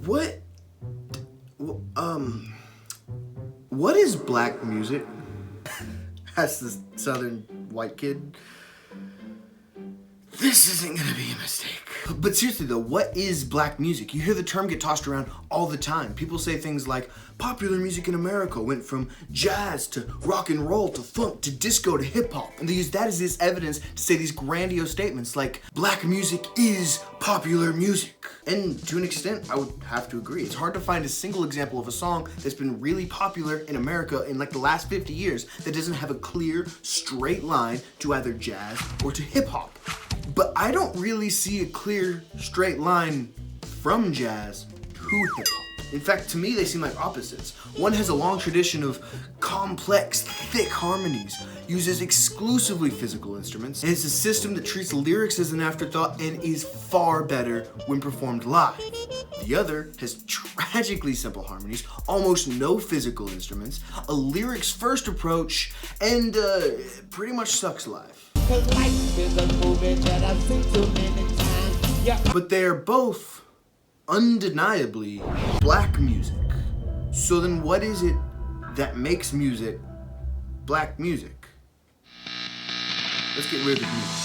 What, what is black music? Asked this southern white kid. This isn't gonna be a mistake. But seriously though, what is black music? You hear the term get tossed around all the time. People say things like, popular music in America went from jazz to rock and roll to funk to disco to hip hop. And they use that as this evidence to say these grandiose statements like, black music is popular music. And to an extent, I would have to agree. It's hard to find a single example of a song that's been really popular in America in like the last 50 years that doesn't have a clear, straight line to either jazz or to hip hop. But I don't really see a clear, straight line from jazz to hip hop. In fact, to me, they seem like opposites. One has a long tradition of complex, thick harmonies, uses exclusively physical instruments, and it's a system that treats lyrics as an afterthought and is far better when performed live. The other has tragically simple harmonies, almost no physical instruments, a lyrics-first approach, and pretty much sucks live. But they are both undeniably black music. So then what is it that makes music black music? Let's get rid of the music.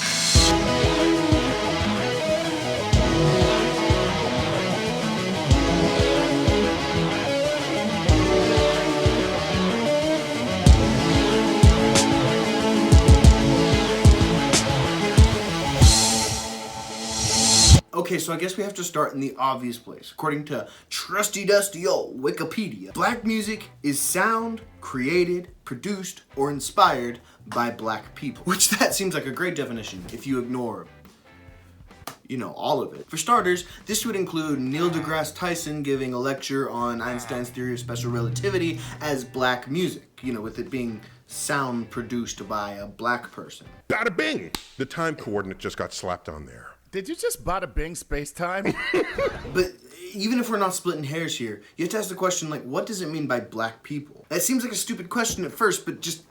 Okay, so I guess we have to start in the obvious place. According to trusty dusty old Wikipedia, black music is sound created, produced, or inspired by black people. Which that seems like a great definition if you ignore, all of it. For starters, this would include Neil deGrasse Tyson giving a lecture on Einstein's theory of special relativity as black music, with it being sound produced by a black person. Bada bing! The time coordinate just got slapped on there. Did you just bada bing space time? But even if we're not splitting hairs here, you have to ask the question, what does it mean by black people? That seems like a stupid question at first, but just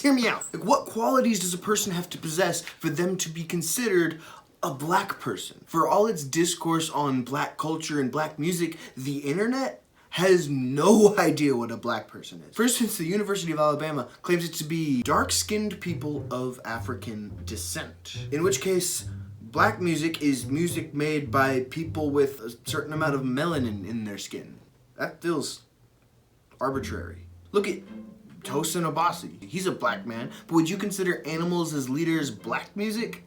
hear me out. What qualities does a person have to possess for them to be considered a black person? For all its discourse on black culture and black music, the internet has no idea what a black person is. For instance, the University of Alabama claims it to be dark-skinned people of African descent. In which case, black music is music made by people with a certain amount of melanin in their skin. That feels arbitrary. Look at Tosin Abasi. He's a black man, but would you consider Animals as Leaders black music?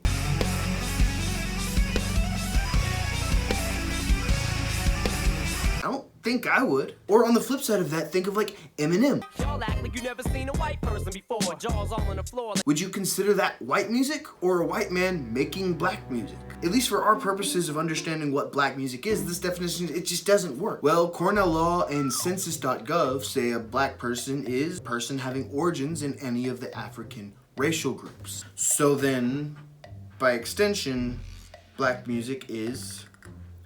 I don't think I would. Or on the flip side of that, think of Eminem. Y'all act like you never seen a white person before. Jaws all on the floor. Would you consider that white music or a white man making black music? At least for our purposes of understanding what black music is, this definition, it just doesn't work. Well, Cornell Law and Census.gov say a black person is a person having origins in any of the African racial groups. So then, by extension, black music is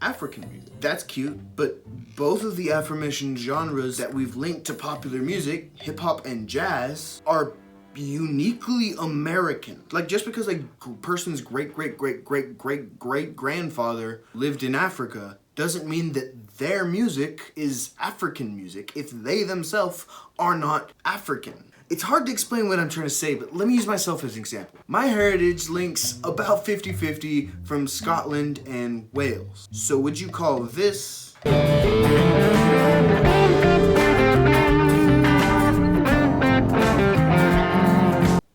African music. That's cute, but both of the aforementioned genres that we've linked to popular music, hip hop and jazz, are uniquely American. Just because a person's great-great-great-great-great-great-grandfather lived in Africa doesn't mean that their music is African music if they themselves are not African. It's hard to explain what I'm trying to say, but let me use myself as an example. My heritage links about 50-50 from Scotland and Wales. So would you call this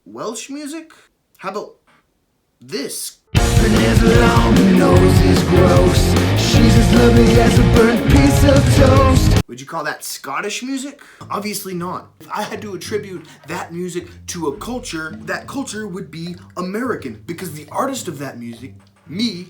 Welsh music? How about this? Her long nose is gross. She's as lovely as a burnt piece of toast. Would you call that Scottish music? Obviously not. If I had to attribute that music to a culture, that culture would be American because the artist of that music, me,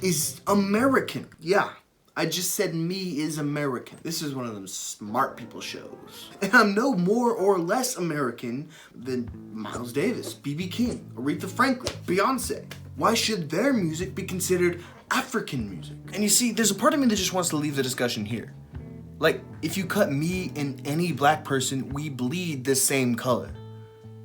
is American. Yeah, I just said me is American. This is one of them smart people shows. And I'm no more or less American than Miles Davis, B.B. King, Aretha Franklin, Beyonce. Why should their music be considered African music? And you see, there's a part of me that just wants to leave the discussion here. If you cut me and any black person, we bleed the same color.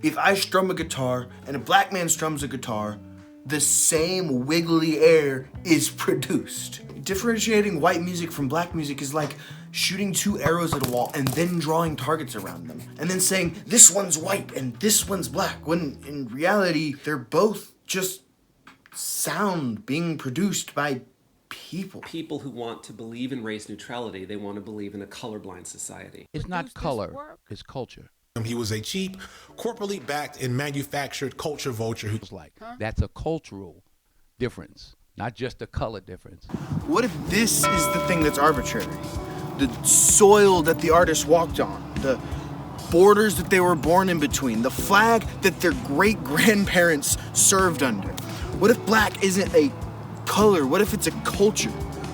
If I strum a guitar and a black man strums a guitar, the same wiggly air is produced. differentiating white music from black music is like shooting 2 arrows at a wall and then drawing targets around them. And then saying, this one's white and this one's black, when in reality, they're both just sound being produced by people. People who want to believe in race neutrality, they want to believe in a colorblind society. It's not color, it's culture. He was a cheap, corporately backed and manufactured culture vulture who was like, that's a cultural difference, not just a color difference. What if this is the thing that's arbitrary? The soil that the artist walked on, the borders that they were born in between, the flag that their great-grandparents served under. What if black isn't a color? What if it's a culture?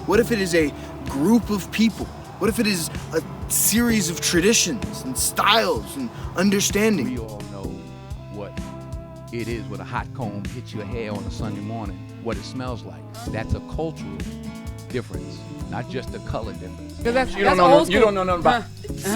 What if it is a group of people? What if it is a series of traditions and styles and understanding? We all know what it is when a hot comb hits your hair on a Sunday morning, what it smells like. That's a cultural difference, not just a color difference. You don't know nothing about. See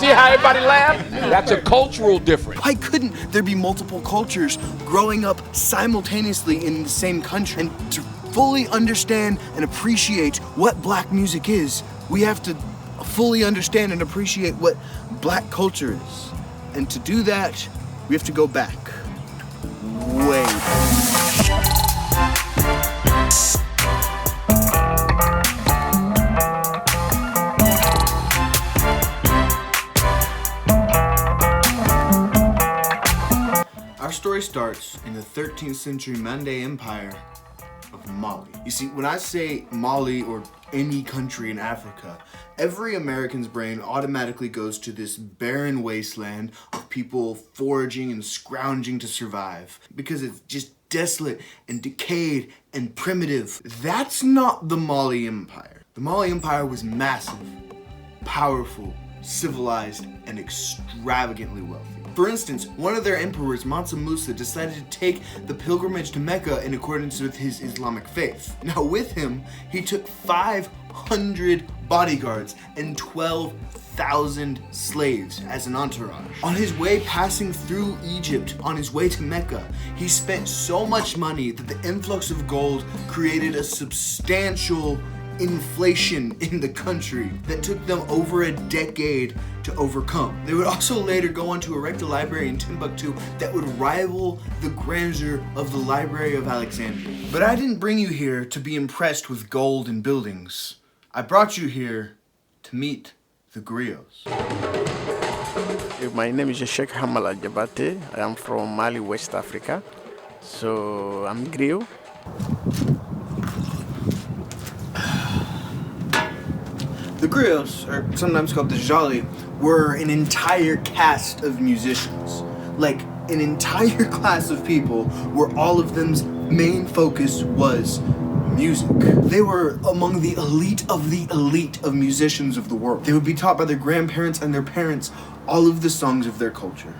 how everybody laughed? That's a cultural difference. Why couldn't there be multiple cultures growing up simultaneously in the same country? And to fully understand and appreciate what black music is, we have to fully understand and appreciate what black culture is. And to do that, we have to go back. Way back. Our story starts in the 13th century Mande Empire of Mali. You see, when I say Mali or any country in Africa, every American's brain automatically goes to this barren wasteland of people foraging and scrounging to survive because it's just desolate and decayed and primitive. That's not the Mali Empire. The Mali Empire was massive, powerful, civilized, and extravagantly wealthy. For instance, one of their emperors, Mansa Musa, decided to take the pilgrimage to Mecca in accordance with his Islamic faith. Now with him, he took 500 bodyguards and 12,000 slaves as an entourage. On his way passing through Egypt, on his way to Mecca, he spent so much money that the influx of gold created a substantial inflation in the country that took them over a decade to overcome. They would also later go on to erect a library in Timbuktu that would rival the grandeur of the Library of Alexandria. But I didn't bring you here to be impressed with gold and buildings. I brought you here to meet the griots. My name is Sheikh Hamala Jabate. I am from Mali, West Africa. So I'm griot. The griots, or sometimes called the Jolly, were an entire cast of musicians. Like an entire class of people where all of them's main focus was music. They were among the elite of musicians of the world. They would be taught by their grandparents and their parents all of the songs of their culture.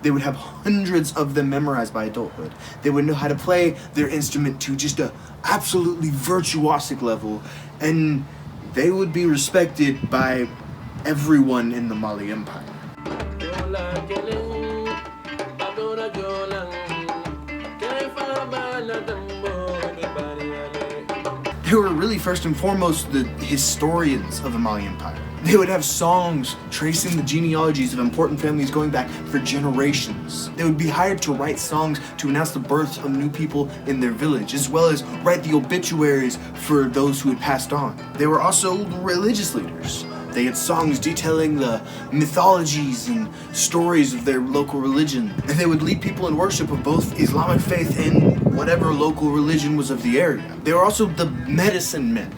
They would have hundreds of them memorized by adulthood. They would know how to play their instrument to just a absolutely virtuosic level, and they would be respected by everyone in the Mali Empire. They were really first and foremost the historians of the Mali Empire. They would have songs tracing the genealogies of important families going back for generations. They would be hired to write songs to announce the births of new people in their village, as well as write the obituaries for those who had passed on. They were also religious leaders. They had songs detailing the mythologies and stories of their local religion. And they would lead people in worship of both Islamic faith and whatever local religion was of the area. They were also the medicine men.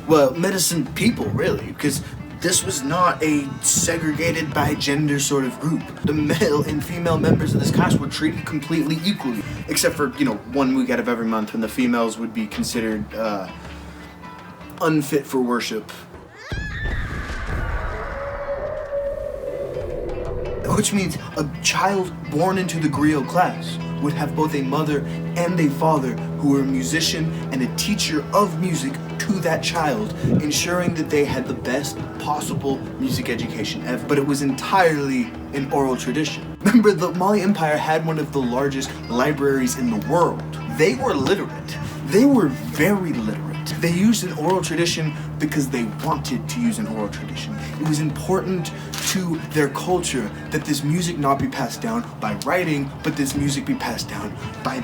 Well, medicine people, really, because this was not a segregated by gender sort of group. The male and female members of this class were treated completely equally, except for, 1 week out of every month when the females would be considered unfit for worship. Which means a child born into the griot class would have both a mother and a father who were a musician and a teacher of music to that child, ensuring that they had the best possible music education ever. But it was entirely an oral tradition. Remember, the Mali Empire had one of the largest libraries in the world. They were literate. They were very literate. They used an oral tradition because they wanted to use an oral tradition. It was important to their culture that this music not be passed down by writing, but this music be passed down by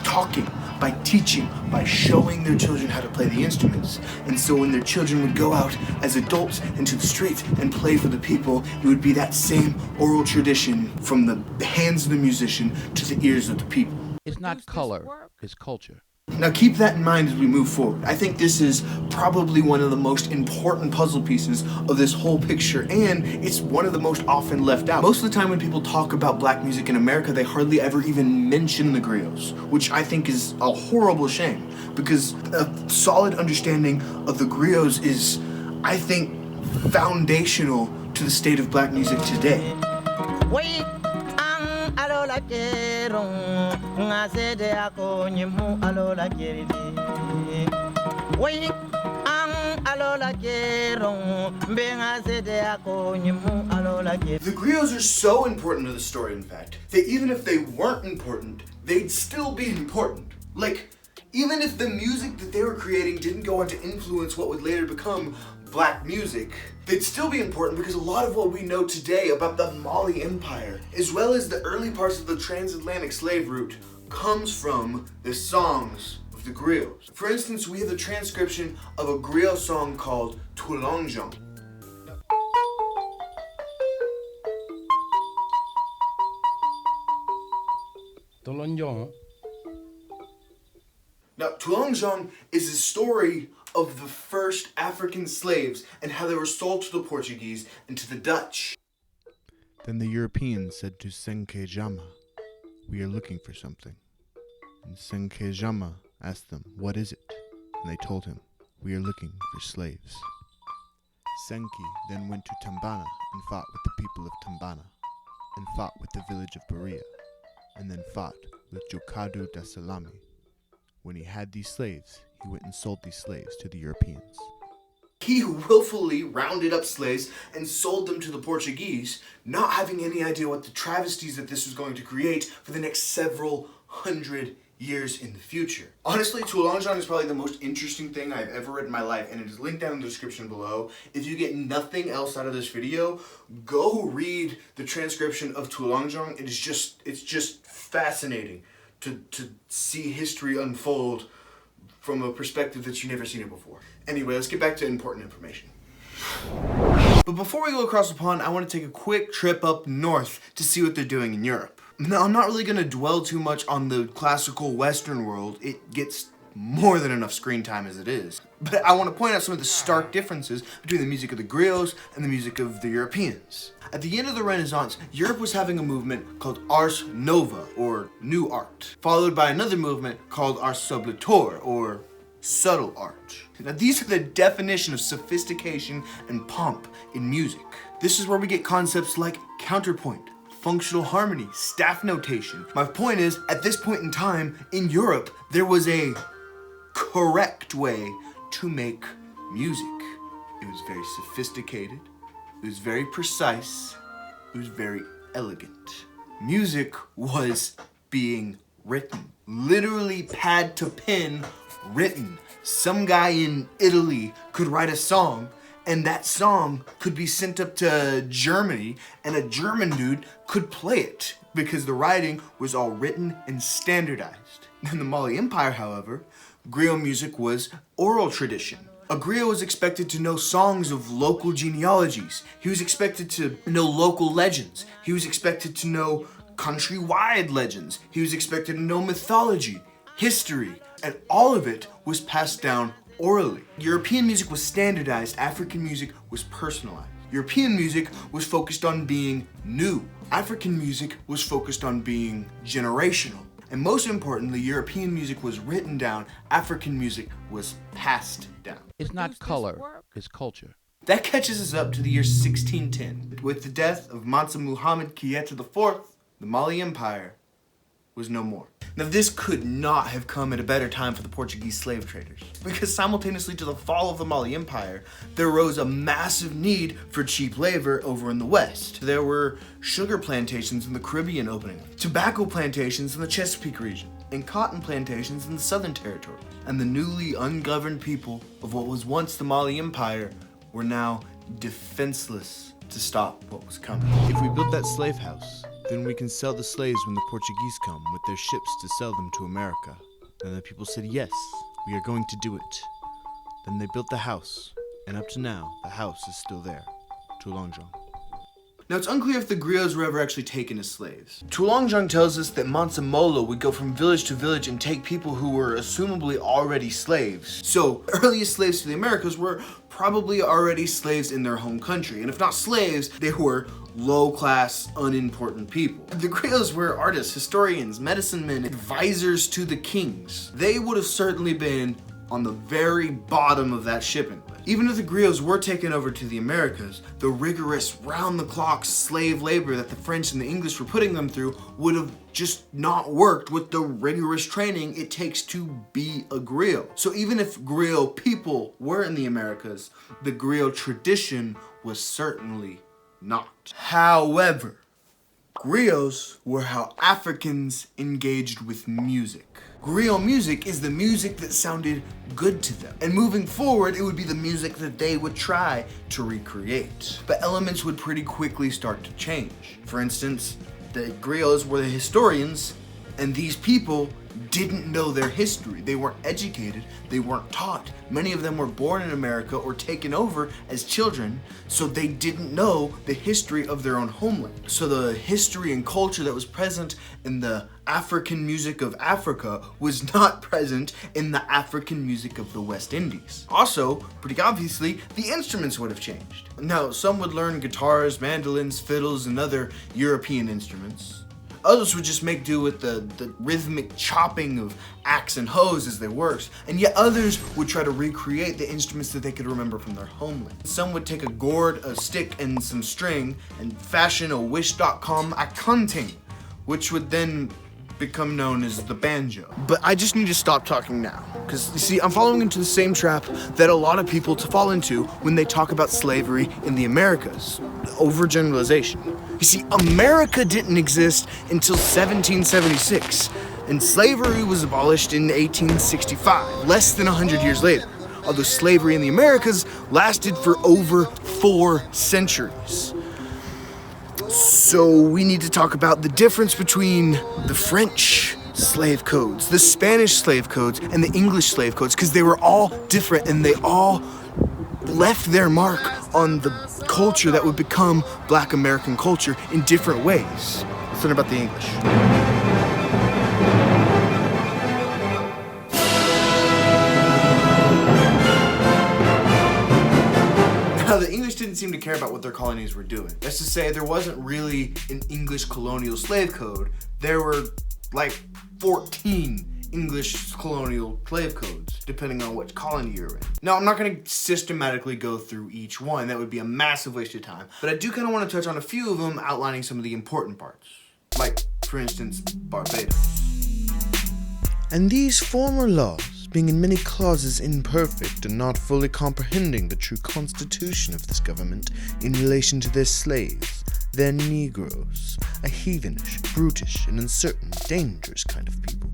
talking, by teaching, by showing their children how to play the instruments. And so when their children would go out as adults into the streets and play for the people, it would be that same oral tradition from the hands of the musician to the ears of the people. It's not color, it's culture. Now keep that in mind as we move forward. I think this is probably one of the most important puzzle pieces of this whole picture, and it's one of the most often left out. Most of the time when people talk about black music in America, they hardly ever even mention the griots, which I think is a horrible shame, because a solid understanding of the griots is, I think, foundational to the state of black music today. The griots are so important to the story, in fact, that even if they weren't important, they'd still be important. Like, even if the music that they were creating didn't go on to influence what would later become black music, they'd still be important because a lot of what we know today about the Mali Empire, as well as the early parts of the transatlantic slave route, comes from the songs of the griots. For instance, we have the transcription of a griot song called Toulongjong. Now, Toulongjong is a story of the first African slaves and how they were sold to the Portuguese and to the Dutch. Then the Europeans said to Senkejama, "We are looking for something." And Senkejama asked them, "What is it?" And they told him, "We are looking for slaves." Senki then went to Tambana and fought with the people of Tambana, and fought with the village of Berea, and then fought with Jokadu da Salami. When he had these slaves, he went and sold these slaves to the Europeans. He willfully rounded up slaves and sold them to the Portuguese, not having any idea what the travesties that this was going to create for the next several hundred years in the future. Honestly, Toulongjong is probably the most interesting thing I've ever read in my life, and it is linked down in the description below. If you get nothing else out of this video, go read the transcription of Toulongjong. It's just fascinating to see history unfold from a perspective that you've never seen it before. Anyway, let's get back to important information. But before we go across the pond, I want to take a quick trip up north to see what they're doing in Europe. Now, I'm not really going to dwell too much on the classical Western world. It gets more than enough screen time as it is. But I want to point out some of the stark differences between the music of the griots and the music of the Europeans. At the end of the Renaissance, Europe was having a movement called Ars Nova, or New Art, followed by another movement called Ars Subletor, or Subtle Art. Now, these are the definition of sophistication and pomp in music. This is where we get concepts like counterpoint, functional harmony, staff notation. My point is, at this point in time, in Europe, there was a correct way to make music. It was very sophisticated, it was very precise, it was very elegant. Music was being written, literally pad to pen written. Some guy in Italy could write a song, and that song could be sent up to Germany, and a German dude could play it because the writing was all written and standardized. In the Mali Empire, however, griot music was oral tradition. A griot was expected to know songs of local genealogies. He was expected to know local legends. He was expected to know countrywide legends. He was expected to know mythology, history, and all of it was passed down orally. European music was standardized, African music was personalized. European music was focused on being new. African music was focused on being generational. And most importantly, European music was written down, African music was passed down. It's not color, it's culture. That catches us up to the year 1610. With the death of Mansa Muhammad Keita IV, the Mali Empire was no more. Now, this could not have come at a better time for the Portuguese slave traders, because simultaneously to the fall of the Mali Empire, there arose a massive need for cheap labor over in the West. There were sugar plantations in the Caribbean opening, tobacco plantations in the Chesapeake region, and cotton plantations in the Southern Territory. And the newly ungoverned people of what was once the Mali Empire were now defenseless to stop what was coming. If we build that slave house, then we can sell the slaves when the Portuguese come with their ships to sell them to America. Then the people said, yes, we are going to do it. Then they built the house, and up to now, the house is still there. Toulongjong. Now, it's unclear if the griots were ever actually taken as slaves. Toulongjong tells us that Mansa Molo would go from village to village and take people who were assumably already slaves. So, earliest slaves to the Americas were probably already slaves in their home country. And if not slaves, they were low-class, unimportant people. The griots were artists, historians, medicine men, advisors to the kings. They would have certainly been on the very bottom of that shipping list. Even if the griots were taken over to the Americas, the rigorous round-the-clock slave labor that the French and the English were putting them through would have just not worked with the rigorous training it takes to be a griot. So even if griot people were in the Americas, the griot tradition was certainly not. However, griots were how Africans engaged with music. Griot music is the music that sounded good to them. And moving forward, it would be the music that they would try to recreate. But elements would pretty quickly start to change. For instance, the griots were the historians, and these people didn't know their history. They weren't educated, they weren't taught. Many of them were born in America or taken over as children, so they didn't know the history of their own homeland. So the history and culture that was present in the African music of Africa was not present in the African music of the West Indies. Also, pretty obviously, the instruments would have changed. Now, some would learn guitars, mandolins, fiddles, and other European instruments. Others would just make do with the rhythmic chopping of axe and hoes as they worked, and yet others would try to recreate the instruments that they could remember from their homeland. Some would take a gourd, a stick, and some string and fashion a wish.com accounting, which would then become known as the banjo. But I just need to stop talking now, because you see, I'm falling into the same trap that a lot of people fall into when they talk about slavery in the Americas. Overgeneralization. You see, America didn't exist until 1776, and slavery was abolished in 1865, less than 100 years later. Although slavery in the Americas lasted for over 4 centuries. So we need to talk about the difference between the French slave codes, the Spanish slave codes, and the English slave codes, because they were all different and they all left their mark on the culture that would become Black American culture in different ways. Let's learn about the English. Now, the English didn't seem to care about what their colonies were doing. That's to say, there wasn't really an English colonial slave code. There were like 14 English colonial slave codes, depending on which colony you're in. Now, I'm not going to systematically go through each one. That would be a massive waste of time. But I do kind of want to touch on a few of them, outlining some of the important parts. Like, for instance, Barbados. And these former laws, being in many clauses imperfect and not fully comprehending the true constitution of this government in relation to their slaves, their Negroes, a heathenish, brutish, and uncertain, dangerous kind of people.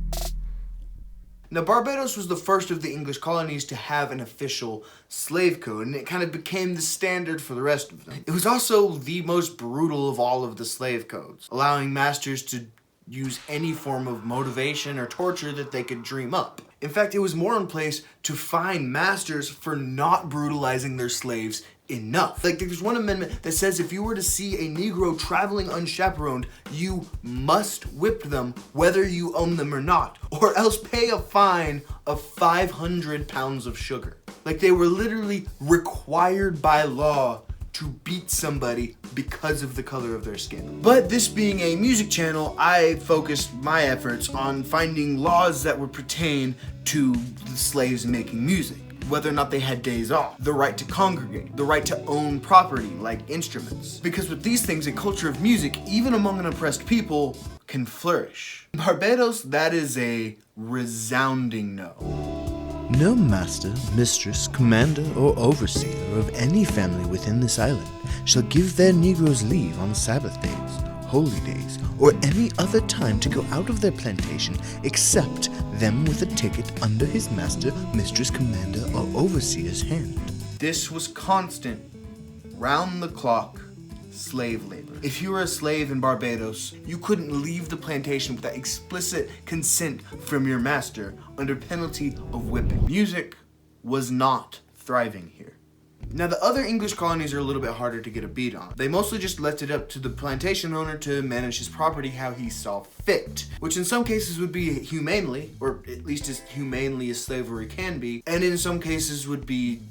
Now, Barbados was the first of the English colonies to have an official slave code, and it kind of became the standard for the rest of them. It was also the most brutal of all of the slave codes, allowing masters to use any form of motivation or torture that they could dream up. In fact, it was more in place to fine masters for not brutalizing their slaves enough. Like, there's one amendment that says if you were to see a Negro traveling unchaperoned, you must whip them whether you own them or not, or else pay a fine of 500 pounds of sugar. Like, they were literally required by law to beat somebody because of the color of their skin. But this being a music channel, I focused my efforts on finding laws that would pertain to the slaves making music. Whether or not they had days off, the right to congregate, the right to own property like instruments. Because with these things, a culture of music, even among an oppressed people, can flourish. In Barbados, that is a resounding no. No master, mistress, commander, or overseer of any family within this island shall give their Negroes leave on Sabbath days, holy days, or any other time to go out of their plantation except them with a ticket under his master, mistress, commander, or overseer's hand. This was constant, round-the-clock slave labor. If you were a slave in Barbados, you couldn't leave the plantation without explicit consent from your master under penalty of whipping. Music was not thriving here. Now, the other English colonies are a little bit harder to get a beat on. They mostly just left it up to the plantation owner to manage his property how he saw fit, which in some cases would be humanely, or at least as humanely as slavery can be, and in some cases would be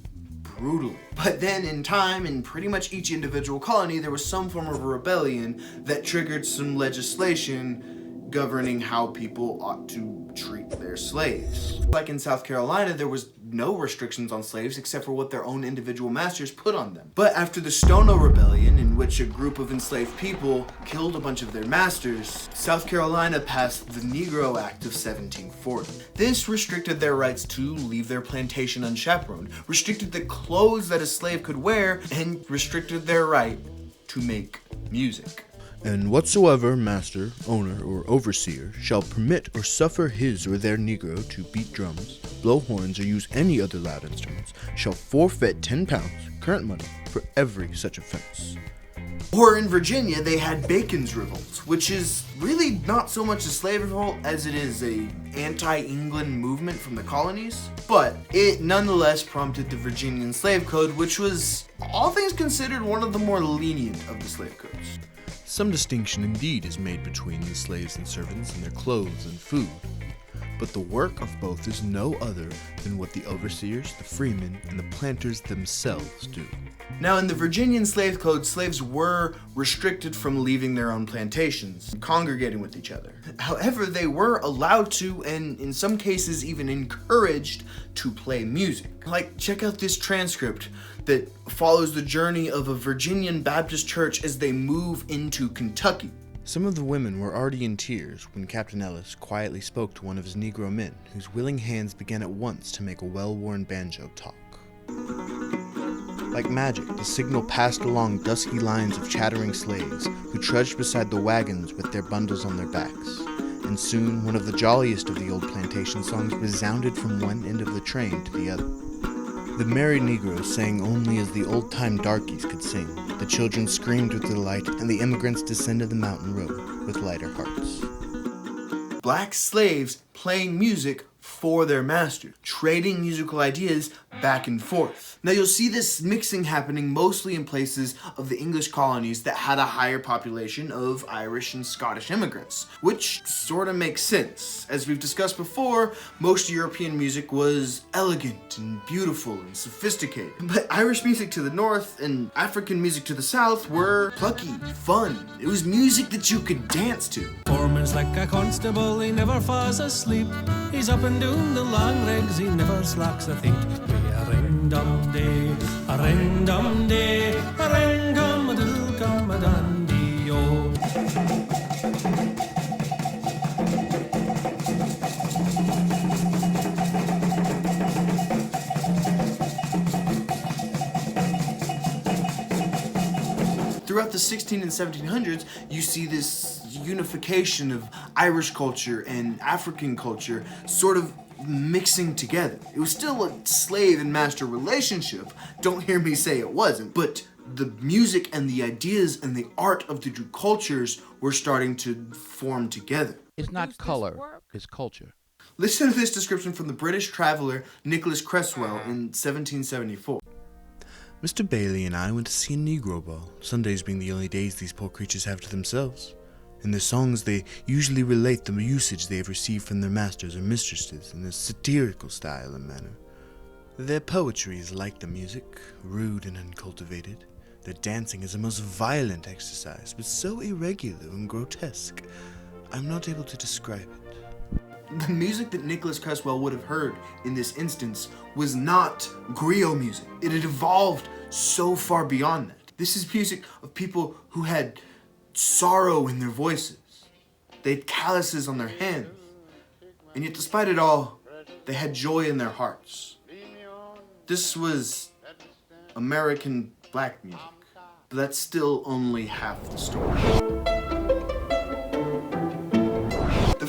brutally. But then in time, in pretty much each individual colony, there was some form of a rebellion that triggered some legislation governing how people ought to treat their slaves. Like in South Carolina, there was no restrictions on slaves except for what their own individual masters put on them. But after the Stono Rebellion, in which a group of enslaved people killed a bunch of their masters, South Carolina passed the Negro Act of 1740. This restricted their rights to leave their plantation unchaperoned, restricted the clothes that a slave could wear, and restricted their right to make music. And whatsoever master, owner, or overseer shall permit or suffer his or their Negro to beat drums, blow horns, or use any other loud instruments, shall forfeit 10 pounds, current money, for every such offense. Or in Virginia, they had Bacon's Revolt, which is really not so much a slave revolt as it is a anti-England movement from the colonies, but it nonetheless prompted the Virginian Slave Code, which was, all things considered, one of the more lenient of the slave codes. Some distinction indeed is made between the slaves and servants and their clothes and food, but the work of both is no other than what the overseers, the freemen, and the planters themselves do. Now, in the Virginian Slave Code, slaves were restricted from leaving their own plantations and congregating with each other. However, they were allowed to, and in some cases even encouraged, to play music. Like, check out this transcript that follows the journey of a Virginian Baptist church as they move into Kentucky. Some of the women were already in tears when Captain Ellis quietly spoke to one of his Negro men, whose willing hands began at once to make a well-worn banjo talk. Like magic, the signal passed along dusky lines of chattering slaves who trudged beside the wagons with their bundles on their backs, and soon one of the jolliest of the old plantation songs resounded from one end of the train to the other. The merry Negroes sang only as the old-time darkies could sing. The children screamed with delight, and the immigrants descended the mountain road with lighter hearts. Black slaves playing music for their master, trading musical ideas back and forth. Now you'll see this mixing happening mostly in places of the English colonies that had a higher population of Irish and Scottish immigrants, which sort of makes sense. As we've discussed before, most European music was elegant and beautiful and sophisticated. But Irish music to the north and African music to the south were plucky, fun. It was music that you could dance to. Foreman's like a constable, he never falls asleep. He's up and doing the long legs, he never slacks a feet. A ring-dum day, a ring-dum day, a ring-dum-a-diddle-cum-a-dandy-o. Throughout the 1600s and 1700s, you see this unification of Irish culture and African culture sort of mixing together. It was still a slave and master relationship, don't hear me say it wasn't, but the music and the ideas and the art of the two cultures were starting to form together. It's not color, it's culture. Listen to this description from the British traveler Nicholas Creswell in 1774. Mr. Bailey and I went to see a Negro ball, Sundays being the only days these poor creatures have to themselves. In their songs, they usually relate the usage they have received from their masters or mistresses in a satirical style and manner. Their poetry is like the music, rude and uncultivated. Their dancing is a most violent exercise, but so irregular and grotesque, I'm not able to describe it. The music that Nicholas Creswell would have heard in this instance was not griot music. It had evolved so far beyond that. This is music of people who had sorrow in their voices. They had calluses on their hands. And yet despite it all, they had joy in their hearts. This was American black music. But that's still only half the story.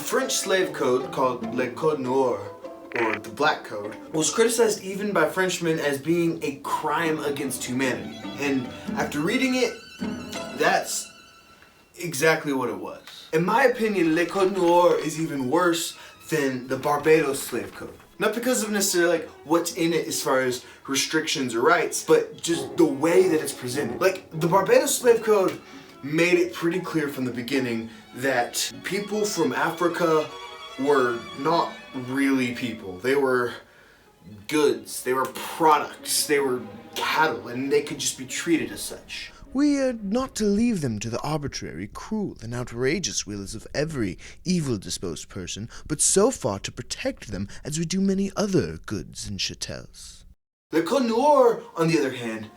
French slave code, called Le Code Noir, or the Black Code, was criticized even by Frenchmen as being a crime against humanity. And after reading it, that's exactly what it was. In my opinion, Le Code Noir is even worse than the Barbados slave code. Not because of necessarily like what's in it as far as restrictions or rights, but just the way that it's presented. Like, the Barbados slave code made it pretty clear from the beginning that people from Africa were not really people. They were goods, they were products, they were cattle, and they could just be treated as such. We are not to leave them to the arbitrary, cruel, and outrageous wills of every evil-disposed person, but so far to protect them as we do many other goods and chattels. Le Code Noir, on the other hand,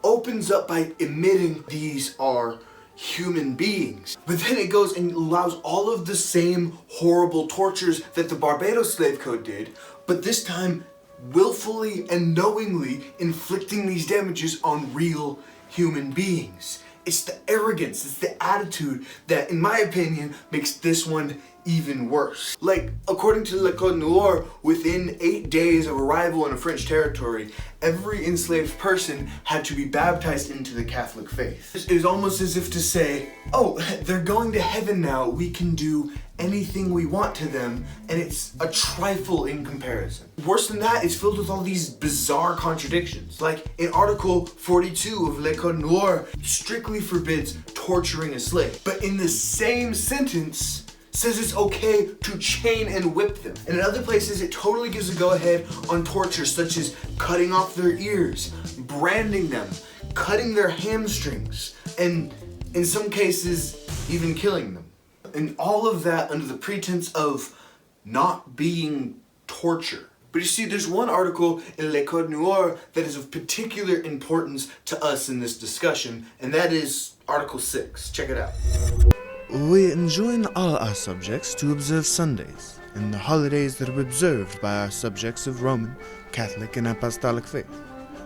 opens up by admitting these are human beings. But then it goes and allows all of the same horrible tortures that the Barbados slave code did, but this time willfully and knowingly inflicting these damages on real human beings. It's the arrogance, it's the attitude that, in my opinion, makes this one even worse. Like, according to Le Code Noir, within 8 days of arrival in a French territory, every enslaved person had to be baptized into the Catholic faith. It was almost as if to say, oh, they're going to heaven now, we can do anything we want to them, and it's a trifle in comparison. Worse than that, it's filled with all these bizarre contradictions. Like, in Article 42 of Le Code Noir, strictly forbids torturing a slave, but in the same sentence says it's okay to chain and whip them. And in other places, it totally gives a go-ahead on torture, such as cutting off their ears, branding them, cutting their hamstrings, and in some cases, even killing them. And all of that under the pretense of not being torture. But you see, there's one article in Le Code Noir that is of particular importance to us in this discussion, and that is Article 6. Check it out. We enjoin all our subjects to observe Sundays, and the holidays that are observed by our subjects of Roman, Catholic, and Apostolic faith.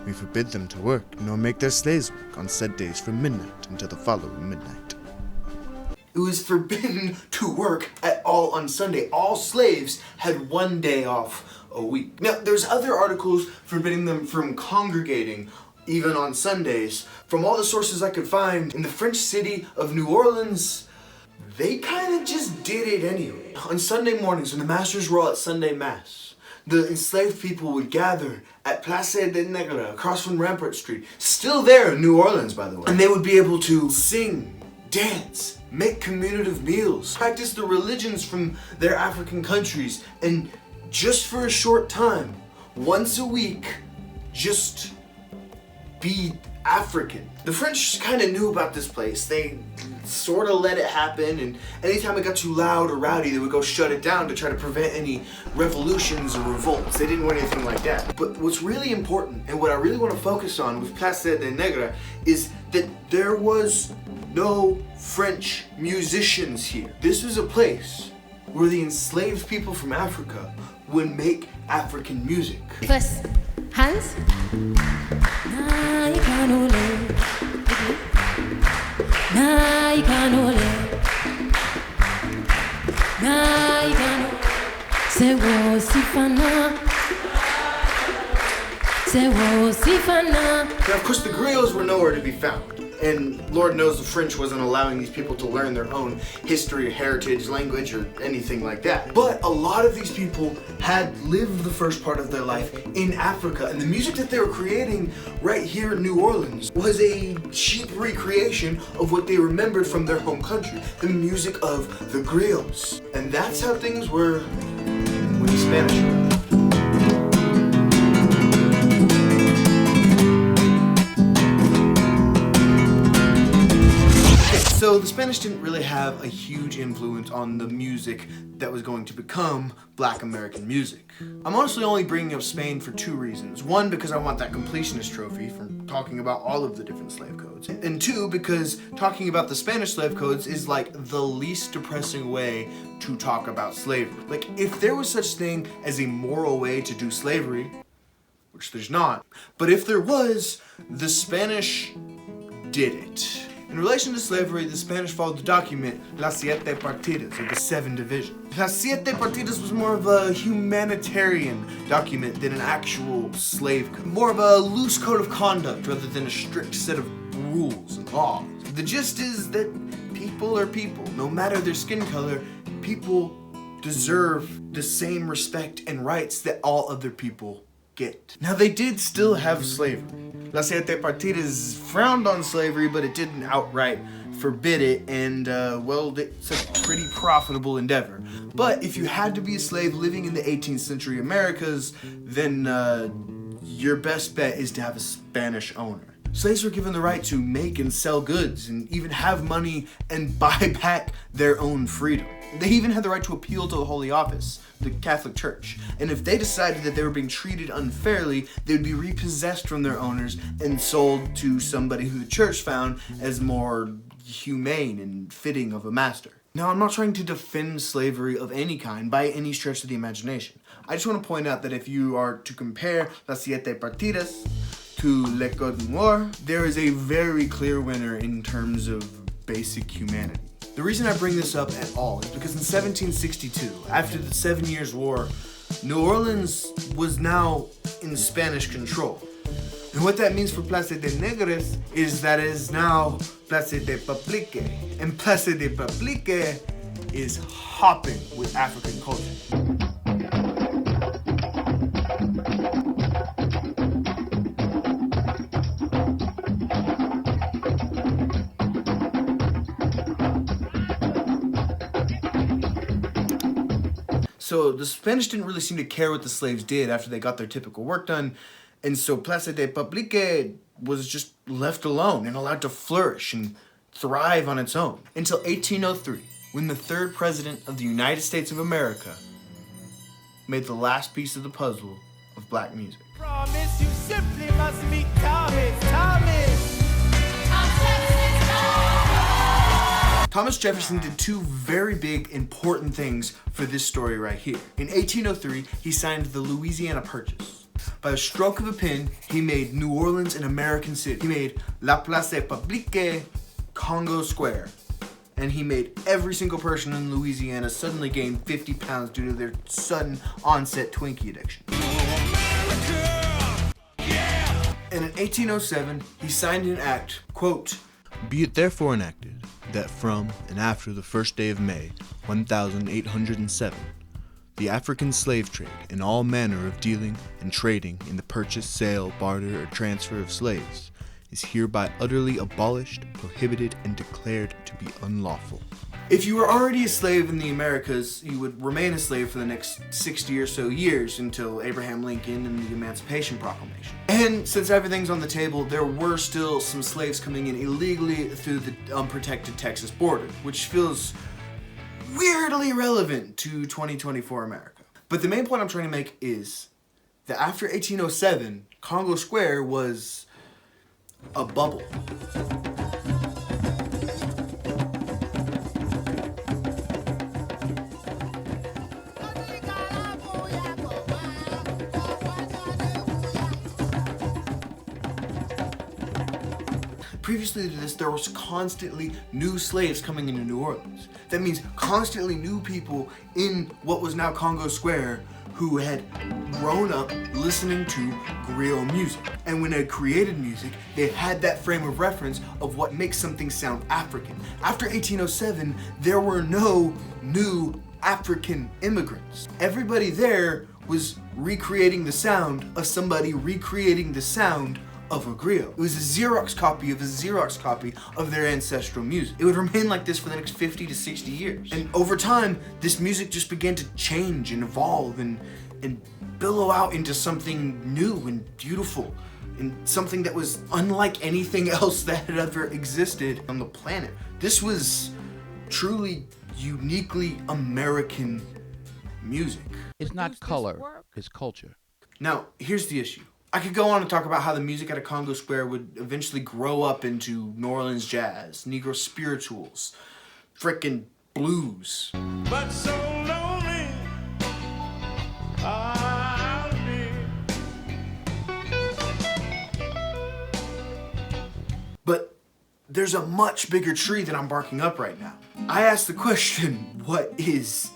We forbid them to work, nor make their slaves work on said days from midnight until the following midnight. It was forbidden to work at all on Sunday. All slaves had 1 day off a week. Now, there's other articles forbidding them from congregating even on Sundays. From all the sources I could find, in the French city of New Orleans, they kind of just did it anyway. On Sunday mornings, when the masters were all at Sunday Mass, the enslaved people would gather at Place de Negre, across from Rampart Street, still there in New Orleans, by the way. And they would be able to sing, dance, make communicative meals, practice the religions from their African countries, and just for a short time, once a week, just be African. The French kind of knew about this place. They sort of let it happen, and anytime it got too loud or rowdy, they would go shut it down to try to prevent any revolutions or revolts. They didn't want anything like that. But what's really important, and what I really want to focus on with Place de Negre, is that there was no French musicians here. This was a place where the enslaved people from Africa would make African music. First, hands. Now, of course, the griots were nowhere to be found. And Lord knows the French wasn't allowing these people to learn their own history, heritage, language, or anything like that. But a lot of these people had lived the first part of their life in Africa, and the music that they were creating right here in New Orleans was a cheap recreation of what they remembered from their home country, the music of the griots. And that's how things were when the Spanish arrived. So the Spanish didn't really have a huge influence on the music that was going to become Black American music. I'm honestly only bringing up Spain for two reasons. One, because I want that completionist trophy from talking about all of the different slave codes. And two, because talking about the Spanish slave codes is like the least depressing way to talk about slavery. Like, if there was such thing as a moral way to do slavery, which there's not, but if there was, the Spanish did it. In relation to slavery, the Spanish followed the document Las Siete Partidas, or the 7 divisions. Las Siete Partidas was more of a humanitarian document than an actual slave code. More of a loose code of conduct rather than a strict set of rules and laws. The gist is that people are people. No matter their skin color, people deserve the same respect and rights that all other people get. Now, they did still have slavery. Las Siete Partidas frowned on slavery, but it didn't outright forbid it, and well, it's a pretty profitable endeavor. But if you had to be a slave living in the 18th century Americas, then your best bet is to have a Spanish owner. Slaves were given the right to make and sell goods and even have money and buy back their own freedom. They even had the right to appeal to the Holy Office, the Catholic Church. And if they decided that they were being treated unfairly, they would be repossessed from their owners and sold to somebody who the church found as more humane and fitting of a master. Now, I'm not trying to defend slavery of any kind by any stretch of the imagination. I just want to point out that if you are to compare Las Siete Partidas to Le Code Noir, there is a very clear winner in terms of basic humanity. The reason I bring this up at all is because in 1762, after the 7 Years' War, New Orleans was now in Spanish control. And what that means for Place de Negres is that it is now Place de Publique. And Place de Publique is hopping with African culture. So the Spanish didn't really seem to care what the slaves did after they got their typical work done, and so Place de Publique was just left alone and allowed to flourish and thrive on its own until 1803, when the 3rd president of the United States of America made the last piece of the puzzle of black music. Promise you simply must meet Thomas. Thomas Jefferson did 2 very big, important things for this story right here. In 1803, he signed the Louisiana Purchase. By the stroke of a pen, he made New Orleans an American city. He made La Place Publique Congo Square. And he made every single person in Louisiana suddenly gain 50 pounds due to their sudden onset Twinkie addiction. And in 1807, he signed an act, quote, "Be it therefore enacted, that from and after the 1st day of May, 1807, the African slave trade and all manner of dealing and trading in the purchase, sale, barter, or transfer of slaves is hereby utterly abolished, prohibited, and declared to be unlawful." If you were already a slave in the Americas, you would remain a slave for the next 60 or so years until Abraham Lincoln and the Emancipation Proclamation. And since everything's on the table, there were still some slaves coming in illegally through the unprotected Texas border, which feels weirdly relevant to 2024 America. But the main point I'm trying to make is that after 1807, Congo Square was a bubble. Previously to this, there was constantly new slaves coming into New Orleans. That means constantly new people in what was now Congo Square who had grown up listening to griot music. And when they created music, they had that frame of reference of what makes something sound African. After 1807, there were no new African immigrants. Everybody there was recreating the sound of somebody recreating the sound of a griot. It was a Xerox copy of a Xerox copy of their ancestral music. It would remain like this for the next 50 to 60 years. And over time, this music just began to change and evolve and billow out into something new and beautiful and something that was unlike anything else that had ever existed on the planet. This was truly uniquely American music. It's not color, it's culture. Now, here's the issue. I could go on and talk about how the music out of Congo Square would eventually grow up into New Orleans jazz, Negro spirituals, frickin' blues. But so lonely I'll be. But there's a much bigger tree that I'm barking up right now. I asked the question, what is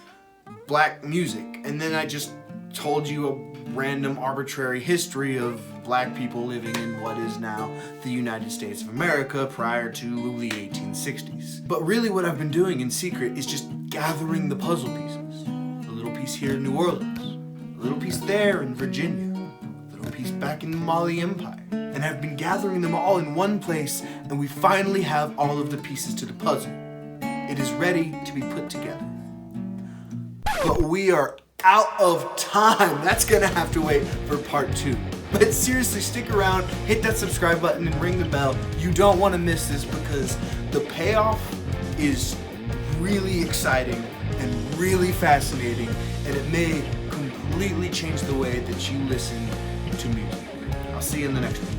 black music? And then I just told you a random arbitrary history of black people living in what is now the United States of America prior to the 1860s. But really what I've been doing in secret is just gathering the puzzle pieces. A little piece here in New Orleans, a little piece there in Virginia, a little piece back in the Mali Empire. And I've been gathering them all in one place, and we finally have all of the pieces to the puzzle. It is ready to be put together. But we are out of time. That's gonna have to wait for part 2. But seriously, stick around, hit that subscribe button and ring the bell. You don't want to miss this because the payoff is really exciting and really fascinating, and it may completely change the way that you listen to music. I'll see you in the next one.